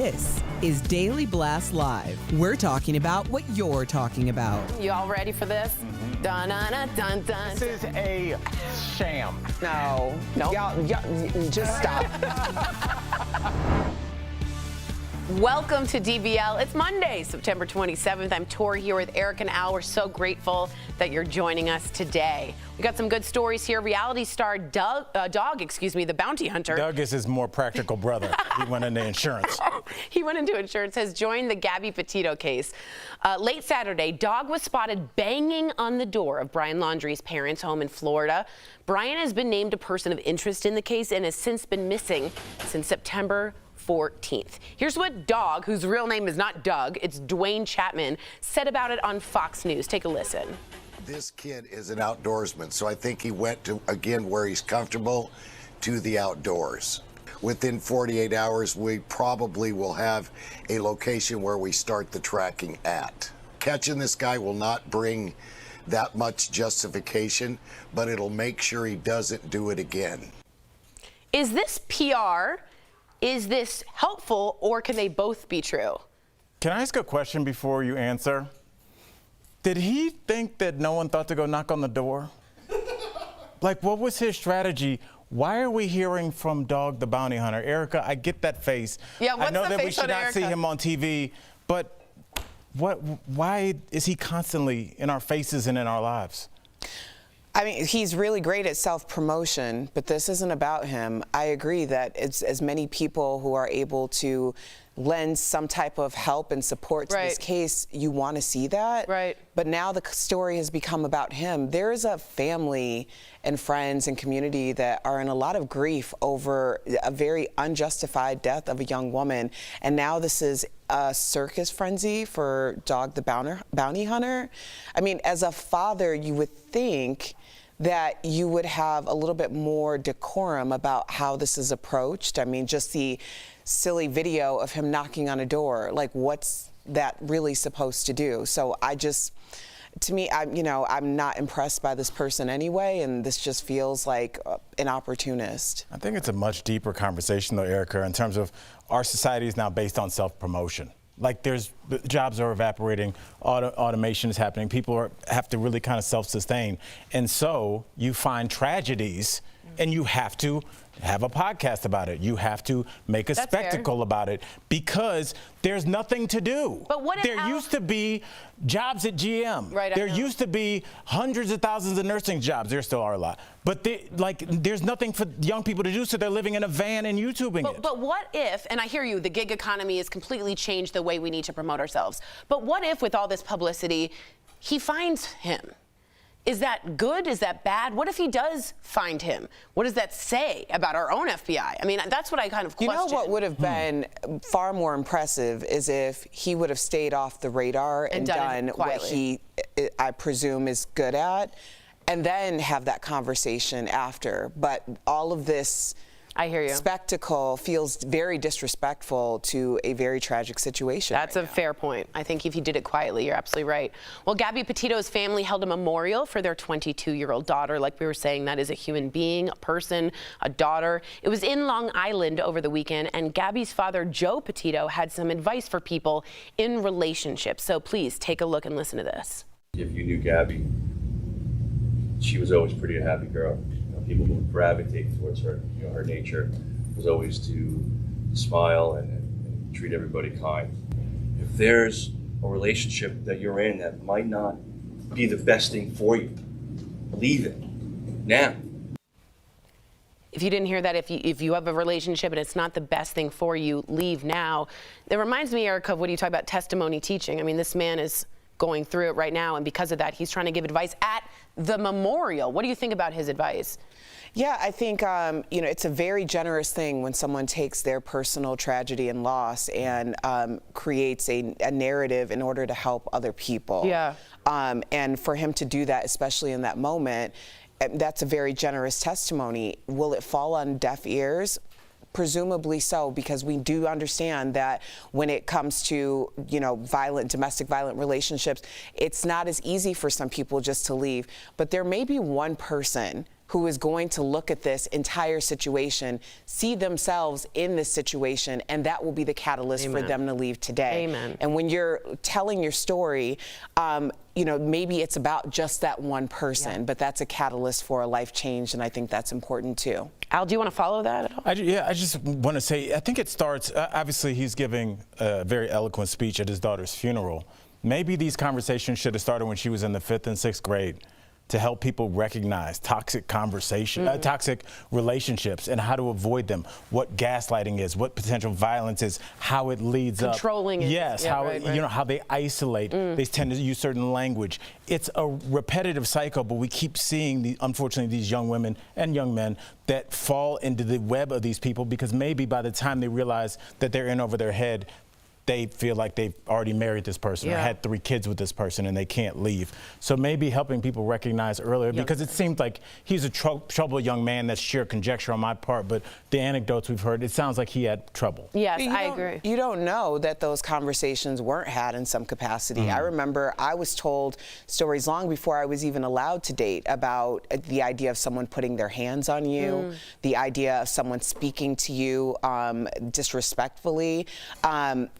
This is Daily Blast Live. We're talking about what you're talking about. You all ready for this? Dun dun dun dun dun. This is a sham. No. Nope. Y'all, just stop. Welcome to DBL. It's Monday, September 27th. I'm Tori here with Eric and Al. We're so grateful that you're joining us today. We got some good stories here. Reality star Dog, the bounty hunter. Doug is his more practical brother. He went into insurance. He went into insurance, has joined the Gabby Petito case. Late Saturday, Dog was spotted banging on the door of Brian Laundrie's parents' home in Florida. Brian has been named a person of interest in the case and has since been missing since September 14th. Here's what Dog, whose real name is not Doug, it's Dwayne Chapman, said about it on Fox News. Take a listen. This kid is an outdoorsman, so I think he went to, again, where he's comfortable, to the outdoors. Within 48 hours, we probably will have a location where we start the tracking at. Catching this guy will not bring that much justification, but it'll make sure he doesn't do it again. Is this PR? Is this helpful, or can they both be true? Can I ask a question before you answer? Did he think that no one thought to go knock on the door? Like, what was his strategy? Why are we hearing from Dog the bounty hunter? Erica, I get that face. Yeah, what's I know the that we face should on not see Erica? him on TV, but why is he constantly in our faces and in our lives? I mean, he's really great at self-promotion, but this isn't about him. I agree that it's as many people who are able to lend some type of help and support to this Right. case, you want to see that. Right. But now the story has become about him. There is a family and friends and community that are in a lot of grief over a very unjustified death of a young woman. And now this is a circus frenzy for Dog the bounty hunter. I mean, as a father, you would think that you would have a little bit more decorum about how this is approached. I mean, just the silly video of him knocking on a door, like, what's that really supposed to do? So to me, I'm not impressed by this person anyway, and this just feels like an opportunist. I think it's a much deeper conversation, though, Erica, in terms of our society is now based on self-promotion. Like, jobs are evaporating, automation is happening, people have to really kind of self-sustain. And so you find tragedies and you have to have a podcast about it. You have to make a That's spectacle about it because there's nothing to do. But what if there used to be jobs at GM. Right, I there know. used to be hundreds of thousands of nursing jobs. There still are a lot. But there's nothing for young people to do, so they're living in a van and YouTubing it. But what if, and I hear you, the gig economy has completely changed the way we need to promote ourselves. But what if, with all this publicity, he finds him? Is that good? Is that bad? What if he does find him? What does that say about our own FBI? I mean, that's what I kind of question. You know what would have been far more impressive is if he would have stayed off the radar and done what he, I presume, is good at, and then have that conversation after. But all of this I hear you. spectacle feels very disrespectful to a very tragic situation. That's a fair point. I think if he did it quietly, you're absolutely right. Well, Gabby Petito's family held a memorial for their 22-year-old daughter. Like we were saying, that is a human being, a person, a daughter. It was in Long Island over the weekend, and Gabby's father, Joe Petito, had some advice for people in relationships. So please take a look and listen to this. If you knew Gabby, she was always pretty a happy girl. People would gravitate towards her. Her nature was always to smile and treat everybody kind. If there's a relationship that you're in that might not be the best thing for you, leave it now. If you didn't hear that, if you have a relationship and it's not the best thing for you, leave now. That reminds me, Erica, of what you talk about testimony teaching. I mean, this man is going through it right now, and because of that, he's trying to give advice at the memorial. What do you think about his advice? Yeah, I think, it's a very generous thing when someone takes their personal tragedy and loss and creates a narrative in order to help other people. Yeah. And for him to do that, especially in that moment, that's a very generous testimony. Will it fall on deaf ears? Presumably so, because we do understand that when it comes to, domestic violent relationships, it's not as easy for some people just to leave. But there may be one person who is going to look at this entire situation, see themselves in this situation, and that will be the catalyst for them to leave today. Amen. And when you're telling your story, you know, maybe it's about just that one person, but that's a catalyst for a life change, and I think that's important too. Al, do you want to follow that at all? I just want to say, I think it starts, obviously he's giving a very eloquent speech at his daughter's funeral. Maybe these conversations should have started when she was in the 5th and 6th grade, to help people recognize toxic toxic relationships and how to avoid them, what gaslighting is, what potential violence is, how it leads Controlling up. it. Yes, Yeah, how right. you know how they isolate. They tend to use certain language. It's a repetitive cycle, but we keep seeing, unfortunately, these young women and young men that fall into the web of these people, because maybe by the time they realize that they're in over their head, they feel like they've already married this person or had 3 kids with this person and they can't leave. So maybe helping people recognize earlier, because it seems like he's a troubled young man. That's sheer conjecture on my part, but the anecdotes we've heard, it sounds like he had trouble. Yes, I agree. You don't know that those conversations weren't had in some capacity. I remember I was told stories long before I was even allowed to date about the idea of someone putting their hands on you, the idea of someone speaking to you disrespectfully,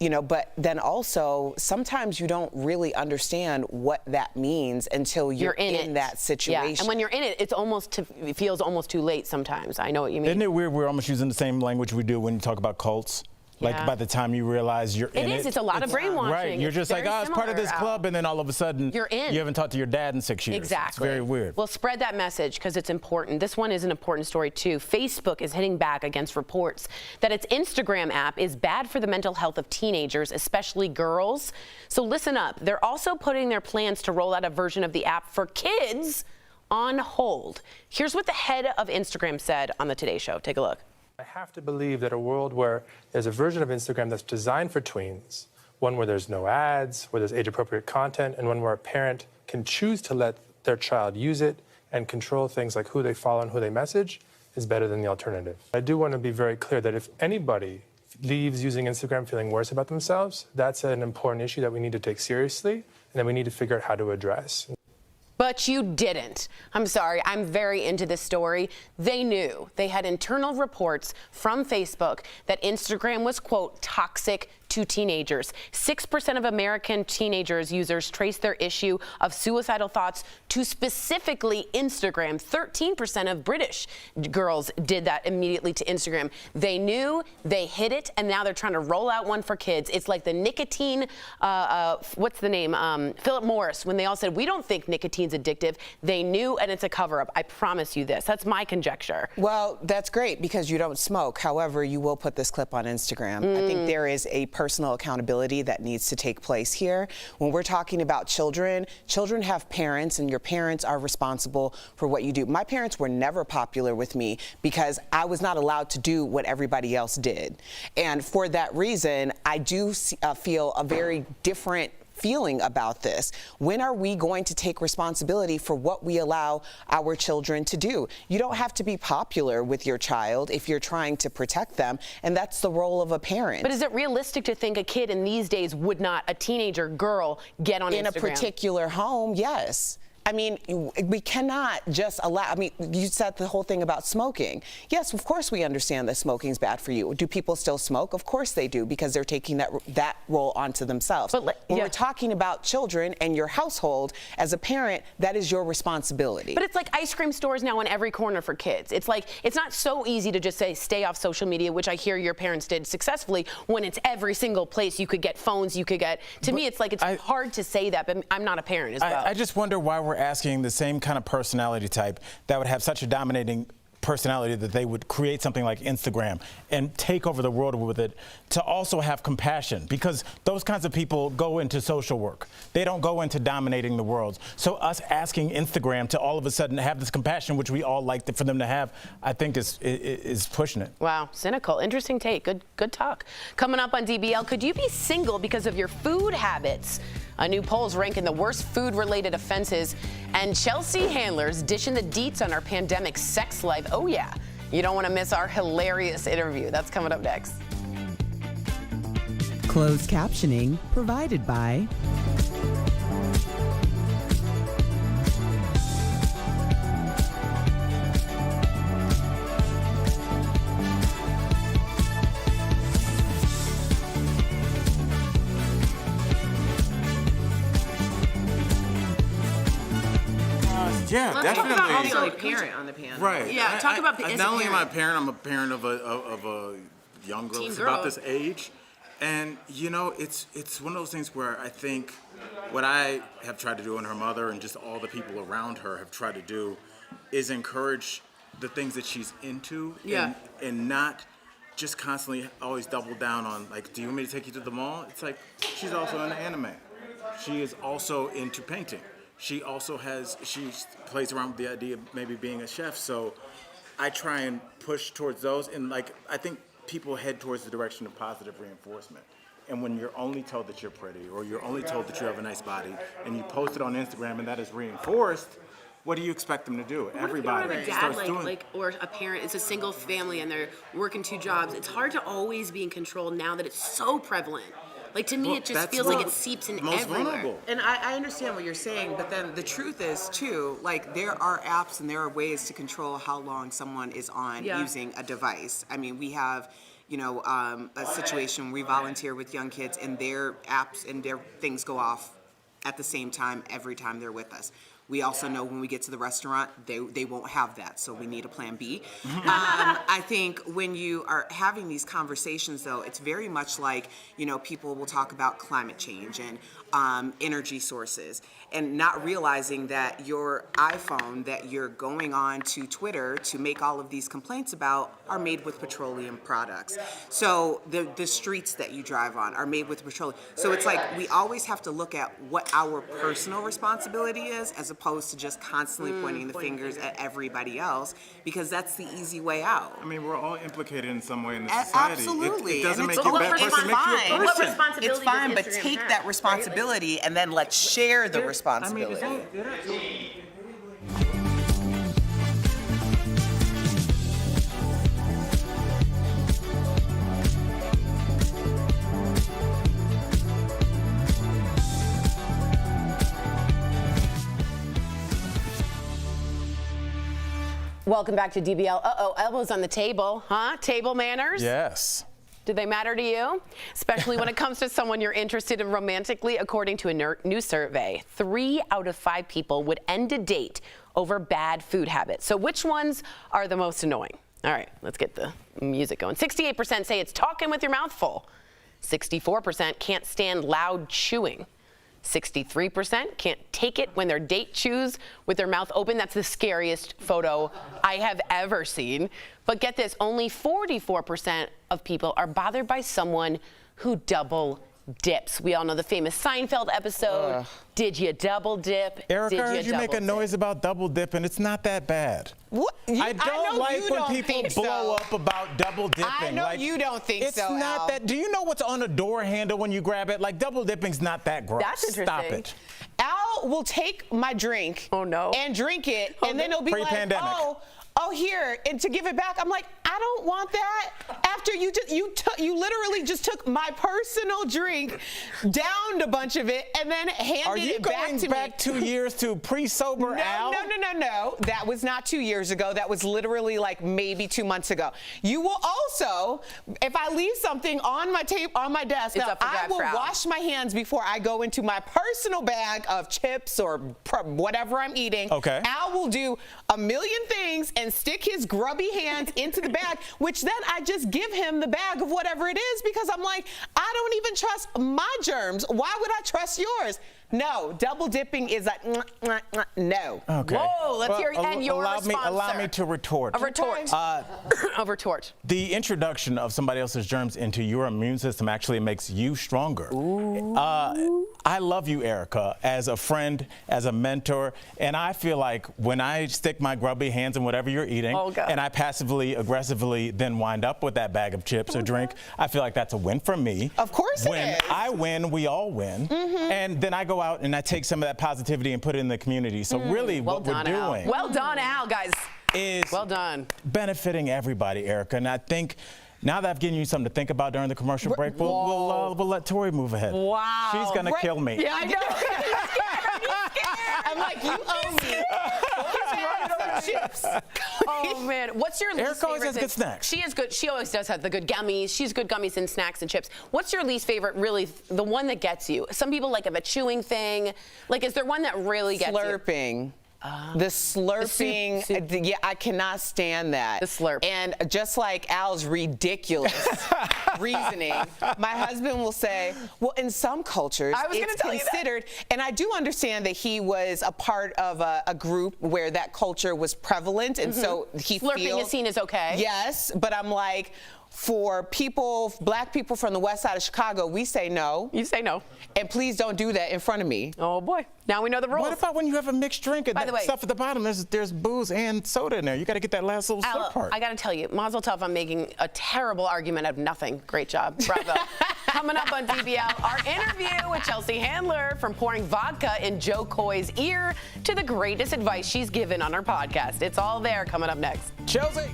you know, but then also sometimes you don't really understand what that means until you're in that situation. Yeah, and when you're in it, it feels almost too late sometimes. I know what you mean. Isn't it weird we're almost using the same language we do when you talk about cults? Like by the time you realize you're in it. It's a lot of brainwashing. Right, you're just like, oh, it's part of this club, and then all of a sudden you're in. You haven't talked to your dad in 6 years. Exactly. It's very weird. Well, spread that message because it's important. This one is an important story too. Facebook is hitting back against reports that its Instagram app is bad for the mental health of teenagers, especially girls. So listen up. They're also putting their plans to roll out a version of the app for kids on hold. Here's what the head of Instagram said on the Today Show. Take a look. I have to believe that a world where there's a version of Instagram that's designed for tweens, one where there's no ads, where there's age-appropriate content, and one where a parent can choose to let their child use it and control things like who they follow and who they message, is better than the alternative. I do want to be very clear that if anybody leaves using Instagram feeling worse about themselves, that's an important issue that we need to take seriously and that we need to figure out how to address. But you didn't. I'm sorry, I'm very into this story. They knew. They had internal reports from Facebook that Instagram was, quote, toxic to teenagers. 6% of American teenagers users trace their issue of suicidal thoughts to specifically Instagram. 13% of British girls did that immediately to Instagram. They knew, they hid it, and now they're trying to roll out one for kids. It's like the nicotine, what's the name? Philip Morris, when they all said, we don't think nicotine's addictive. They knew, and it's a cover-up. I promise you this. That's my conjecture. Well, that's great because you don't smoke. However, you will put this clip on Instagram. I think there is a personal accountability that needs to take place here. When we're talking about children, children have parents, and your parents are responsible for what you do. My parents were never popular with me because I was not allowed to do what everybody else did. And for that reason, I do feel a very different feeling about this. When are we going to take responsibility for what we allow our children to do? You don't have to be popular with your child if you're trying to protect them, and that's the role of a parent. But is it realistic to think a kid in these days would not, a teenager girl, get on Instagram? In a particular home, yes. I mean, we cannot just allow, I mean, you said the whole thing about smoking. Yes, of course we understand that smoking is bad for you. Do people still smoke? Of course they do, because they're taking that role onto themselves. But when we're talking about children and your household, as a parent, that is your responsibility. But it's like ice cream stores now on every corner for kids. It's like, it's not so easy to just say, stay off social media, which I hear your parents did successfully, when it's every single place you could get phones, you could get, to me, it's like, it's hard to say that, but I'm not a parent as well. I just wonder why we're asking the same kind of personality type that would have such a dominating personality that they would create something like Instagram and take over the world with it, to also have compassion, because those kinds of people go into social work. They don't go into dominating the world. So us asking Instagram to all of a sudden have this compassion, which we all like for them to have, I think is pushing it. Wow, cynical. Interesting take. Good talk. Coming up on DBL, could you be single because of your food habits? A new poll's ranking the worst food-related offenses, and Chelsea Handler's dishing the deets on our pandemic sex life. Oh yeah, you don't want to miss our hilarious interview. That's coming up next. Closed captioning provided by Yeah, Let's definitely. talk about The also only parent on the panel. Right. Yeah, talk about as a not only am I a parent. parent, I'm a parent of a young girl Teen that's girl. about this age. And you know, it's one of those things where I think what I have tried to do, and her mother and just all the people around her have tried to do, is encourage the things that she's into, and not just constantly always double down on, like, do you want me to take you to the mall? It's like, she's also into anime. She is also into painting. She plays around with the idea of maybe being a chef. So I try and push towards those, and like, I think people head towards the direction of positive reinforcement. And when you're only told that you're pretty, or you're only told that you have a nice body, and you post it on Instagram and that is reinforced, what do you expect them to do? Everybody What if you have a starts dad, doing like, or a parent, it's a single family and they're working 2 jobs. It's hard to always be in control now that it's so prevalent. Like, to me, Well, it just that's feels like what- it seeps in most everywhere. vulnerable. And I understand what you're saying, but then the truth is, too, like, there are apps and there are ways to control how long someone is on using a device. I mean, we have, you know, a situation where we volunteer with young kids and their apps and their things go off at the same time every time they're with us. We also know when we get to the restaurant, they won't have that, so we need a plan B. I think when you are having these conversations, though, it's very much like, you know, people will talk about climate change and energy sources, and not realizing that your iPhone that you're going on to Twitter to make all of these complaints about are made with petroleum products. So the streets that you drive on are made with petroleum. So it's like we always have to look at what our personal responsibility is, as opposed to just constantly pointing the fingers at everybody else, because that's the easy way out. I mean, we're all implicated in some way in this society. Absolutely. It doesn't And make it's you a all bad person, it makes you a fine. What person. responsibility It's fine, does but Instagram take have, that right? responsibility and then let's share the responsibility. Welcome back to DBL. Uh-oh, elbows on the table, huh? Table manners? Yes. Do they matter to you? Especially when it comes to someone you're interested in romantically. According to a new survey, 3 out of 5 people would end a date over bad food habits. So which ones are the most annoying? All right, let's get the music going. 68% say it's talking with your mouth full. 64% can't stand loud chewing. 63% can't take it when their date chews with their mouth open. That's the scariest photo I have ever seen. But get this, only 44% of people are bothered by someone who double dips. We all know the famous Seinfeld episode. Did you double dip? Erica, Did I heard you make a double noise about double dipping. It's not that bad. What? I don't know like you when don't people think blow so. up about double dipping. I know like, you don't think it's so, not Al. that. Do you know what's on a door handle when you grab it? Like, double dipping's not that gross. That's interesting. Stop it. Al will take my drink and drink it, and then he'll be like, Pre-pandemic. oh, here, and to give it back. I'm like, I don't want that. After you literally just took my personal drink, downed a bunch of it, and then handed it back to me. Are you going back 2 years to pre-sober Al? No. That was not 2 years ago. That was literally like maybe 2 months ago. You will also, if I leave something on my desk, It's now, up for I grabs will for Al. wash my hands before I go into my personal bag of chips or whatever I'm eating. Okay. Al will do a million things and stick his grubby hands into the bag, which then I just give him the bag of whatever it is, because I'm like, I don't even trust my germs. Why would I trust yours? No, double dipping is like, no. Okay. Whoa, let's hear and your response, Allow sir. me to retort. A retort. A retort. The introduction of somebody else's germs into your immune system actually makes you stronger. I love you, Erica, as a friend, as a mentor, and I feel like when I stick my grubby hands in whatever you're eating, and I passively, aggressively then wind up with that bag of chips or drink, I feel like that's a win for me. Of course it When is. I win, we all win. And then I go out and I take some of that positivity and put it in the community. So really Well what we're done, Al. doing Well done, Al, guys. is Well done. benefiting everybody, Erica. And I think now that I've given you something to think about during the commercial break, we'll let Tori move ahead. Wow. She's going to kill me. Yeah, I know. I'm like, you owe me. Chips. Oh man, what's your least Erica always favorite has good snacks. She is good. She always does have the good gummies. She's good gummies and snacks and chips. What's your least favorite? Really, the one that gets you? Some people like have a chewing thing. Like, is there one that really gets you? Slurping. The slurping, yeah, I cannot stand that. The slurp. And just like Al's ridiculous reasoning, my husband will say, well, in some cultures, it's considered, and I do understand that he was a part of a group where that culture was prevalent, and so he Slurping is seen as okay. Yes, but I'm like, for people, black people from the west side of Chicago, we say no. You say no. And please don't do that in front of me. Oh boy, now we know the rules. What about when you have a mixed drink and By the way, stuff at the bottom? There's booze and soda in there. You got to get that last little slurp part. I got to tell you, Mazel Tov, I'm making a terrible argument out of nothing. Great job, bravo. Coming up on DBL, our interview with Chelsea Handler, from pouring vodka in Joe Coy's ear to the greatest advice she's given on her podcast. It's all there coming up next. Chelsea.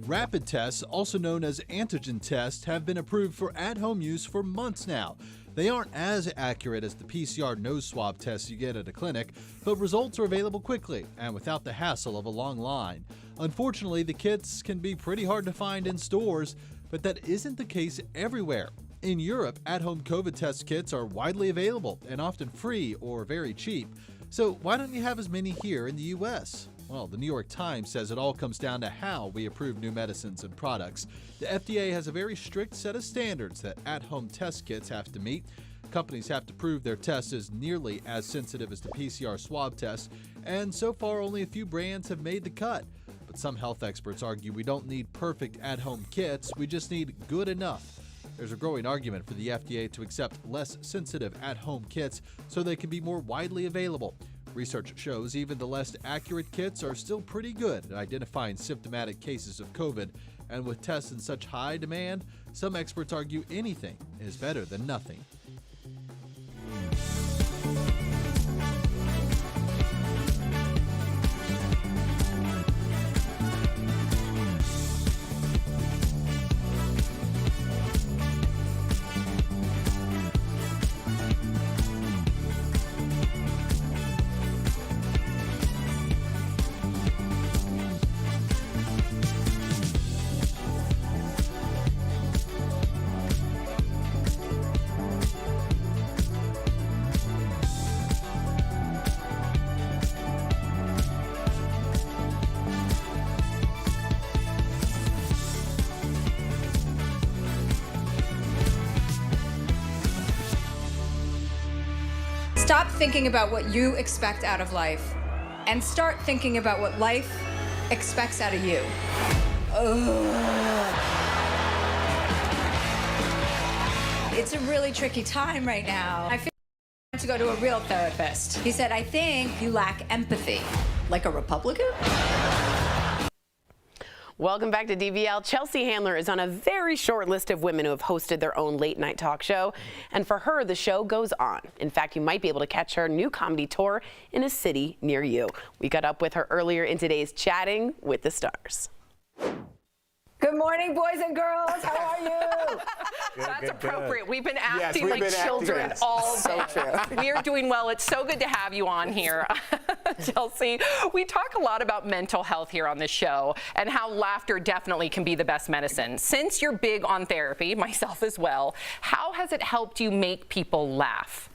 Rapid tests, also known as antigen tests, have been approved for at-home use for months now. They aren't as accurate as the PCR nose swab tests you get at a clinic, but results are available quickly and without the hassle of a long line. Unfortunately, the kits can be pretty hard to find in stores, but that isn't the case everywhere. In Europe, at-home COVID test kits are widely available and often free or very cheap. So why don't you have as many here in the U.S.? Well, the New York Times says it all comes down to how we approve new medicines and products. The FDA has a very strict set of standards that at-home test kits have to meet. Companies have to prove their test is nearly as sensitive as the PCR swab test, and so far only a few brands have made the cut. But some health experts argue we don't need perfect at-home kits, we just need good enough. There's a growing argument for the FDA to accept less sensitive at-home kits so they can be more widely available. Research shows even the less accurate kits are still pretty good at identifying symptomatic cases of COVID, and with tests in such high demand, some experts argue anything is better than nothing. Stop thinking about what you expect out of life and start thinking about what life expects out of you. It's a really tricky time right now. I feel to go to a real therapist. He said, I think you lack empathy. Like a Republican? Welcome back to DBL. Chelsea Handler is on a very short list of women who have hosted their own late night talk show. And for her, the show goes on. In fact, you might be able to catch her new comedy tour in a city near you. We got up with her earlier in today's Chatting with the Stars. Good morning, boys and girls. How are you? That's appropriate. We've been acting we've like been children acting, all day. We are doing well. It's so good to have you on here, Chelsea. We talk a lot about mental health here on this show and how laughter definitely can be the best medicine. Since you're big on therapy, myself as well, how has it helped you make people laugh?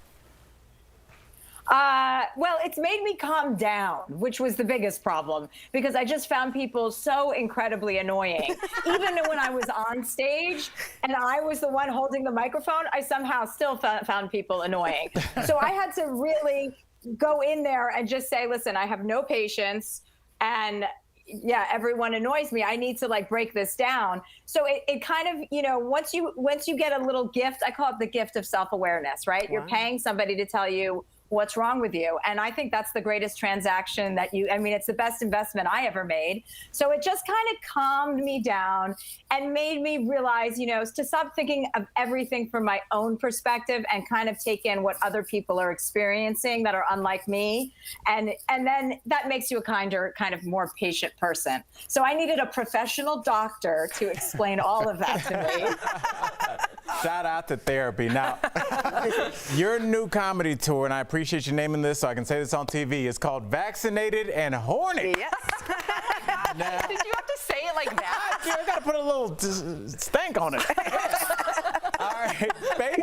Well, it's made me calm down, which was the biggest problem, because I just found people so incredibly annoying. Even when I was on stage and I was the one holding the microphone, I somehow still found people annoying. So I had to really go in there and just say, listen, I have no patience, and yeah, everyone annoys me. I need to like break this down. So it kind of, you know, once you get a little gift, I call it the gift of self-awareness, right? Wow. You're paying somebody to tell you what's wrong with you. And I think that's the greatest transaction that it's the best investment I ever made. So it just kind of calmed me down and made me realize, you know, to stop thinking of everything from my own perspective and kind of take in what other people are experiencing that are unlike me. And then that makes you a kinder, kind of more patient person. So I needed a professional doctor to explain all of that to me. Shout out to therapy. Now, your new comedy tour, and I appreciate you naming this so I can say this on TV, is called Vaccinated and Horny. Yes. Did you have to say it like that? You got to put a little stank on it. All right. Wait.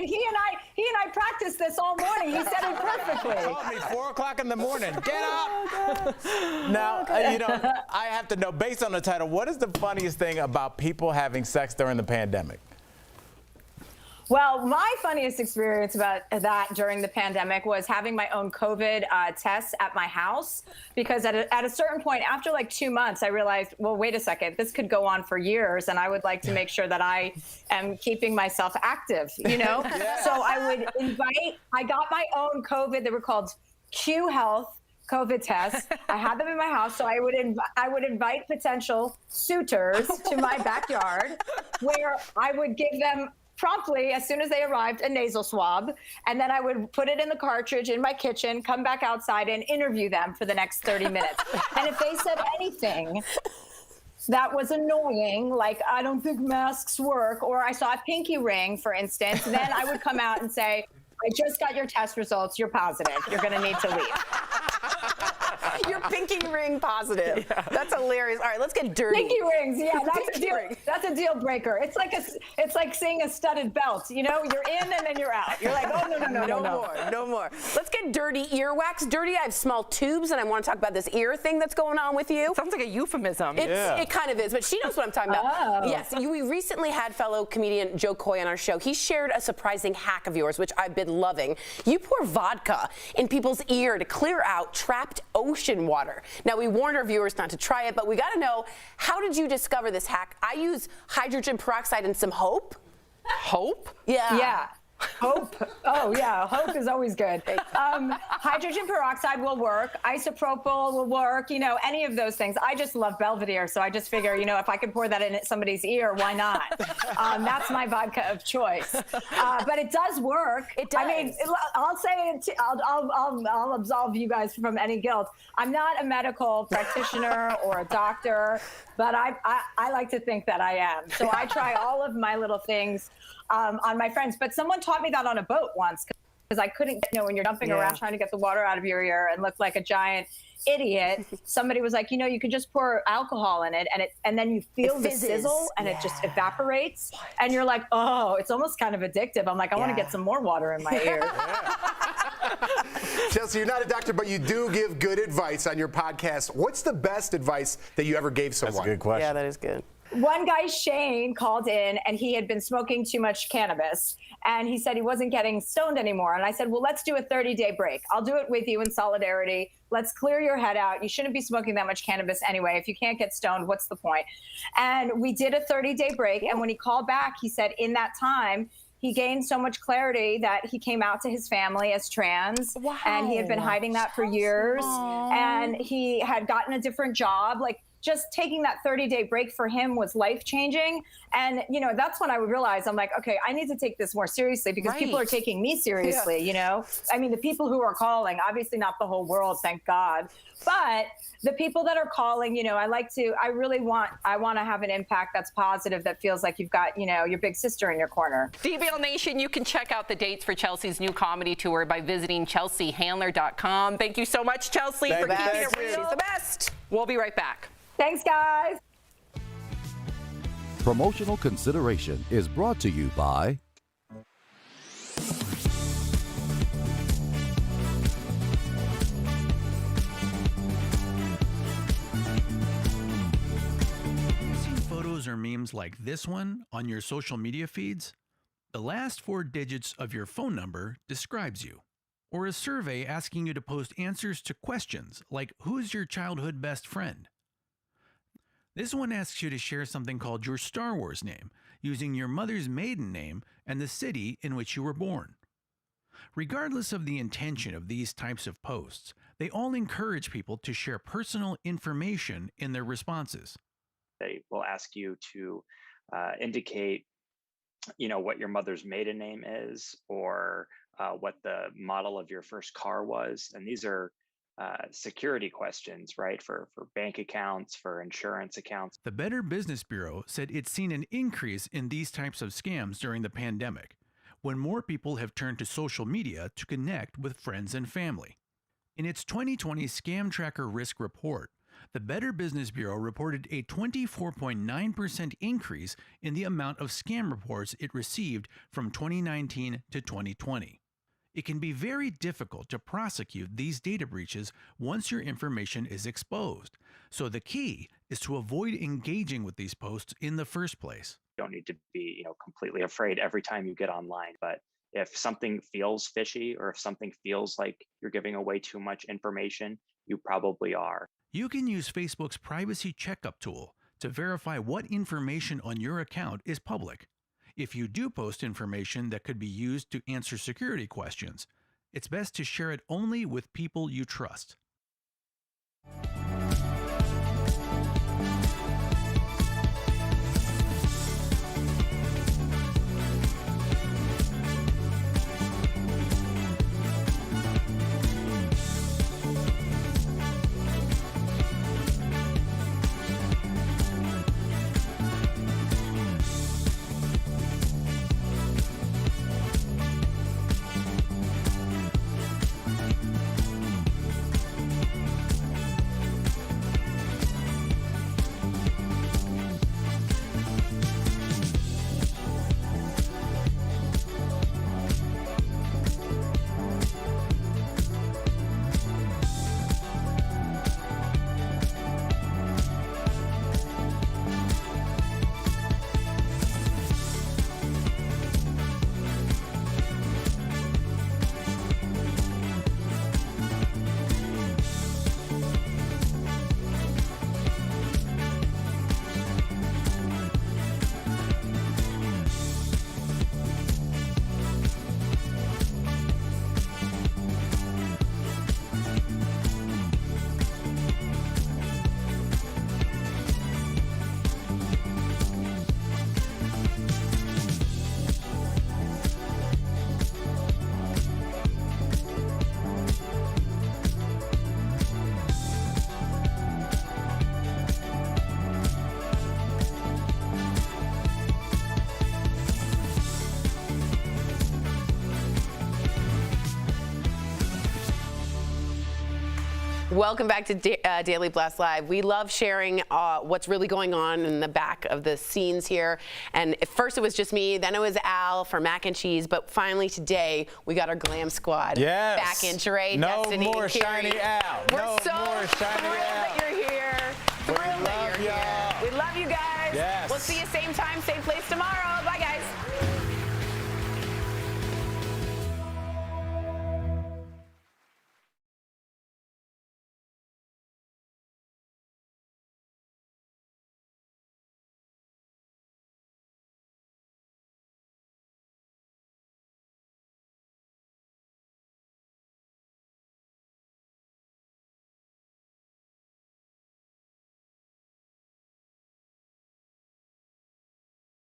He and I practiced this all morning. He said it perfectly. Called me 4 o'clock in the morning. Get up. Now, I have to know, based on the title, what is the funniest thing about people having sex during the pandemic? Well, my funniest experience about that during the pandemic was having my own COVID tests at my house, because at a certain point, after like 2 months, I realized, well, wait a second, this could go on for years, and I would like to make sure that I am keeping myself active, you know? Yeah. So I got my own COVID, they were called Q Health COVID tests. I had them in my house, so I would invite potential suitors to my backyard, where I would give them promptly, as soon as they arrived, a nasal swab, and then I would put it in the cartridge in my kitchen, come back outside and interview them for the next 30 minutes. And if they said anything that was annoying, like, I don't think masks work, or I saw a pinky ring, for instance, then I would come out and say, I just got your test results, you're positive, you're gonna need to leave. Your pinky ring positive. Yeah. That's hilarious. All right, let's get dirty. Pinky rings, yeah, that's a deal breaker. It's like seeing a studded belt. You know, you're in and then you're out. You're like, oh no more. Let's get dirty. Earwax dirty. I have small tubes, and I want to talk about this ear thing that's going on with you. Sounds like a euphemism. It kind of is, but she knows what I'm talking about. Oh. Yes, we recently had fellow comedian Joe Coy on our show. He shared a surprising hack of yours, which I've been loving. You pour vodka in people's ear to clear out trapped ocean water. Now, we warned our viewers not to try it, but we got to know, how did you discover this hack? I use hydrogen peroxide and some hope. Hope? Yeah. Hope. Oh, yeah. Hope is always good. Hydrogen peroxide will work. Isopropyl will work. You know, any of those things. I just love Belvedere, so I just figure, you know, if I could pour that in somebody's ear, why not? That's my vodka of choice. But it does work. It does. I mean, I'll say it. I'll absolve you guys from any guilt. I'm not a medical practitioner or a doctor, but I like to think that I am. So I try all of my little things on my friends. But someone taught me that on a boat once, because I couldn't, you know, when you're dumping around trying to get the water out of your ear and look like a giant idiot, somebody was like, you know, you could just pour alcohol in it, and then you feel the sizzle, and it just evaporates, and you're like, oh, it's almost kind of addictive. I'm like, I want to get some more water in my ear. Chelsea, you're not a doctor, but you do give good advice on your podcast. What's the best advice that you ever gave someone? That's a good question. Yeah, that is good. One guy, Shane, called in, and he had been smoking too much cannabis, and he said he wasn't getting stoned anymore. And I said, well, let's do a 30-day break. I'll do it with you in solidarity. Let's clear your head out. You shouldn't be smoking that much cannabis anyway. If you can't get stoned, what's the point? And we did a 30-day break, and when he called back, he said in that time, he gained so much clarity that he came out to his family as trans. Wow. And he had been hiding that for years. Aww. And he had gotten a different job. Like, just taking that 30-day break for him was life-changing. And, you know, that's when I would realize, I'm like, okay, I need to take this more seriously, because people are taking me seriously, you know? I mean, the people who are calling, obviously not the whole world, thank God. But the people that are calling, you know, I want to have an impact that's positive, that feels like you've got, you know, your big sister in your corner. DBL Nation, you can check out the dates for Chelsea's new comedy tour by visiting chelseahandler.com. Thank you so much, Chelsea, for keeping it real. She's the best. We'll be right back. Thanks, guys. Promotional consideration is brought to you by Seeing photos or memes like this one on your social media feeds? The last 4 digits of your phone number describes you. Or a survey asking you to post answers to questions like, who's your childhood best friend? This one asks you to share something called your Star Wars name, using your mother's maiden name and the city in which you were born. Regardless of the intention of these types of posts, they all encourage people to share personal information in their responses. They will ask you to indicate, you know, what your mother's maiden name is, or what the model of your first car was. And these are security questions, right, for bank accounts, for insurance accounts. The Better Business Bureau said it's seen an increase in these types of scams during the pandemic, when more people have turned to social media to connect with friends and family. In its 2020 Scam Tracker Risk Report, the Better Business Bureau reported a 24.9% increase in the amount of scam reports it received from 2019 to 2020. It can be very difficult to prosecute these data breaches once your information is exposed. So the key is to avoid engaging with these posts in the first place. You don't need to be, completely afraid every time you get online, but if something feels fishy or if something feels like you're giving away too much information, you probably are. You can use Facebook's privacy checkup tool to verify what information on your account is public. If you do post information that could be used to answer security questions, it's best to share it only with people you trust. Welcome back to Daily Blast Live. We love sharing what's really going on in the back of the scenes here. And at first it was just me, then it was Al for Mac and Cheese, but finally today we got our glam squad back in. Sheree, no Destiny, more and Carrie. shiny Al. We're no so more shiny thrilled Al. that you're here. Thrilled that you're here. We love you guys. Yes. We'll see you same time, same place tomorrow.